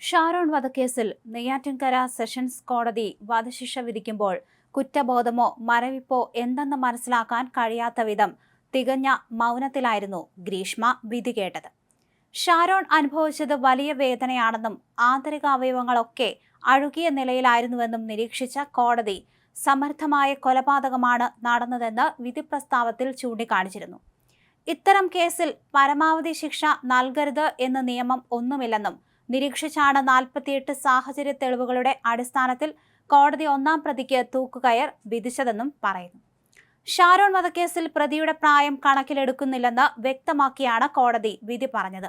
ഷാരോൺ വധക്കേസിൽ നെയ്യാറ്റിൻകര സെഷൻസ് കോടതി വധശിക്ഷ വിധിക്കുമ്പോൾ കുറ്റബോധമോ മരവിപ്പോ എന്തെന്ന് മനസ്സിലാക്കാൻ കഴിയാത്ത വിധം തികഞ്ഞ മൗനത്തിലായിരുന്നു ഗ്രീഷ്മ വിധി കേട്ടത്. ഷാരോൺ അനുഭവിച്ചത് വലിയ വേദനയാണെന്നും ആന്തരിക അവയവങ്ങളൊക്കെ അഴുകിയ നിലയിലായിരുന്നുവെന്നും നിരീക്ഷിച്ച കോടതി സമർത്ഥമായ കൊലപാതകമാണ് നടന്നതെന്ന് വിധി പ്രസ്താവത്തിൽ ചൂണ്ടിക്കാണിച്ചിരുന്നു. ഇത്തരം കേസിൽ പരമാവധി ശിക്ഷ നൽകരുത് എന്ന് നിയമം ഒന്നുമില്ലെന്നും നിരീക്ഷിച്ചാണ് 48 സാഹചര്യ തെളിവുകളുടെ അടിസ്ഥാനത്തിൽ കോടതി ഒന്നാം പ്രതിക്ക് തൂക്കുകയർ വിധിച്ചതെന്നും പറയുന്നു. ഷാരോൺ വധക്കേസിൽ പ്രതിയുടെ പ്രായം കണക്കിലെടുക്കുന്നില്ലെന്ന് വ്യക്തമാക്കിയാണ് കോടതി വിധി പറഞ്ഞത്.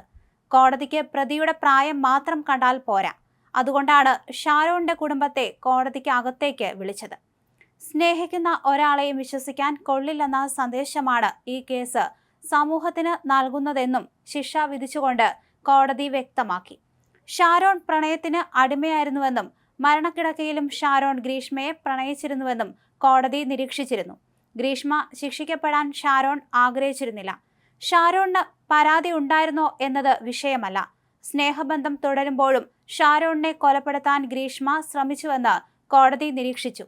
കോടതിക്ക് പ്രതിയുടെ പ്രായം മാത്രം കണ്ടാൽ പോരാ. അതുകൊണ്ടാണ് ഷാരോണിന്റെ കുടുംബത്തെ കോടതിക്ക് അകത്തേക്ക് വിളിച്ചത്. സ്നേഹിക്കുന്ന ഒരാളെയും വിശ്വസിക്കാൻ കൊള്ളില്ലെന്ന സന്ദേശമാണ് ഈ കേസ് സമൂഹത്തിന് നൽകുന്നതെന്നും ശിക്ഷ വിധിച്ചുകൊണ്ട് കോടതി വ്യക്തമാക്കി. ഷാരോൺ പ്രണയത്തിന് അടിമയായിരുന്നുവെന്നും മരണക്കിടക്കയിലും ഷാരോൺ ഗ്രീഷ്മയെ പ്രണയിച്ചിരുന്നുവെന്നും കോടതി നിരീക്ഷിച്ചിരുന്നു. ഗ്രീഷ്മ ശിക്ഷിക്കപ്പെടാൻ ഷാരോൺ ആഗ്രഹിച്ചിരുന്നില്ല. ഷാരോണിന് പരാതി ഉണ്ടായിരുന്നോ എന്നത് വിഷയമല്ല. സ്നേഹബന്ധം തുടരുമ്പോഴും ഷാരോണിനെ കൊലപ്പെടുത്താൻ ഗ്രീഷ്മ ശ്രമിച്ചുവെന്ന് കോടതി നിരീക്ഷിച്ചു.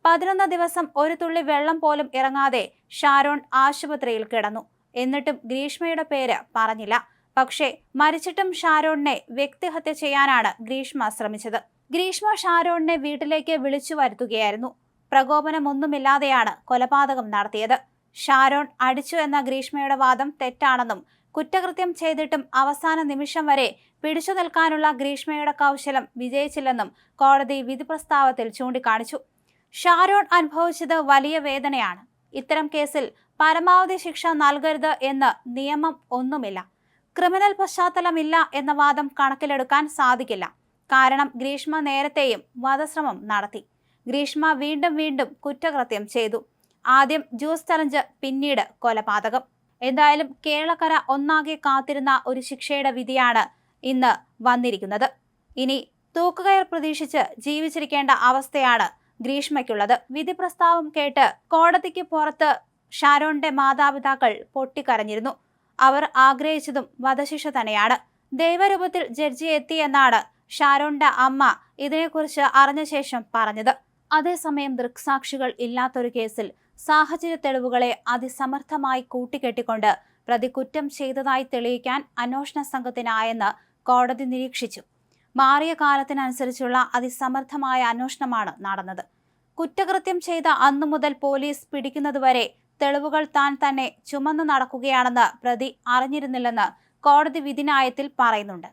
11 ദിവസം ഒരു തുള്ളി വെള്ളം പോലും ഇറങ്ങാതെ ഷാരോൺ ആശുപത്രിയിൽ കിടന്നു. എന്നിട്ടും ഗ്രീഷ്മയുടെ പേര് പറഞ്ഞില്ല. പക്ഷേ മരിച്ചിട്ടും ഷാരോണിനെ വ്യക്തിഹത്യ ചെയ്യാനാണ് ഗ്രീഷ്മ ശ്രമിച്ചത്. ഗ്രീഷ്മ ഷാരോണിനെ വീട്ടിലേക്ക് വിളിച്ചു വരുത്തുകയായിരുന്നു. പ്രകോപനമൊന്നുമില്ലാതെയാണ് കൊലപാതകം നടത്തിയത്. ഷാരോൺ അടിച്ചു എന്ന ഗ്രീഷ്മയുടെ വാദം തെറ്റാണെന്നും കുറ്റകൃത്യം ചെയ്തിട്ടും അവസാന നിമിഷം വരെ പിടിച്ചു നിൽക്കാനുള്ള ഗ്രീഷ്മയുടെ കൗശലം വിജയിച്ചില്ലെന്നും കോടതി വിധി പ്രസ്താവത്തിൽ ചൂണ്ടിക്കാണിച്ചു. ഷാരോൺ അനുഭവിച്ചത് വലിയ വേദനയാണ്. ഇത്തരം കേസിൽ പരമാവധി ശിക്ഷ നൽകരുത് എന്ന് നിയമം ഒന്നുമില്ല. ക്രിമിനൽ പശ്ചാത്തലമില്ല എന്ന വാദം കണക്കിലെടുക്കാൻ സാധിക്കില്ല. കാരണം ഗ്രീഷ്മ നേരത്തെയും വധശ്രമം നടത്തി. ഗ്രീഷ്മ വീണ്ടും വീണ്ടും കുറ്റകൃത്യം ചെയ്തു. ആദ്യം ജ്യൂസ് ചലഞ്ച്, പിന്നീട് കൊലപാതകം. എന്തായാലും കേരളക്കര ഒന്നാകെ കാത്തിരുന്ന ഒരു ശിക്ഷയുടെ വിധിയാണ് ഇന്ന് വന്നിരിക്കുന്നത്. ഇനി തൂക്കുകയർ പ്രതീക്ഷിച്ച് ജീവിച്ചിരിക്കേണ്ട അവസ്ഥയാണ് ഗ്രീഷ്മയ്ക്കുള്ളത്. വിധി പ്രസ്താവം കേട്ട് കോടതിക്ക് പുറത്ത് ഷാരോണിന്റെ മാതാപിതാക്കൾ പൊട്ടിക്കരഞ്ഞിരുന്നു. അവർ ആഗ്രഹിച്ചതും വധശിക്ഷ തന്നെയാണ്. ദൈവരൂപത്തിൽ ജഡ്ജി എത്തിയെന്നാണ് ഷാരോണിന്റെ അമ്മ ഇതിനെക്കുറിച്ച് അറിഞ്ഞ ശേഷം പറഞ്ഞത്. അതേസമയം ദൃക്സാക്ഷികൾ ഇല്ലാത്തൊരു കേസിൽ സാഹചര്യ തെളിവുകളെ അതിസമർത്ഥമായി കൂട്ടിക്കെട്ടിക്കൊണ്ട് പ്രതി കുറ്റം ചെയ്തതായി തെളിയിക്കാൻ അന്വേഷണ സംഘത്തിനായെന്ന് കോടതി നിരീക്ഷിച്ചു. മാറിയ കാലത്തിനനുസരിച്ചുള്ള അതിസമർത്ഥമായ അന്വേഷണമാണ് നടന്നത്. കുറ്റകൃത്യം ചെയ്ത അന്നു മുതൽ പോലീസ് പിടിക്കുന്നതുവരെ തെളിവുകൾ താൻ തന്നെ ചുമന്നു നടക്കുകയാണെന്ന് പ്രതി അറിഞ്ഞിരുന്നില്ലെന്ന് കോടതി വിധിന്യായത്തിൽ പറയുന്നുണ്ട്.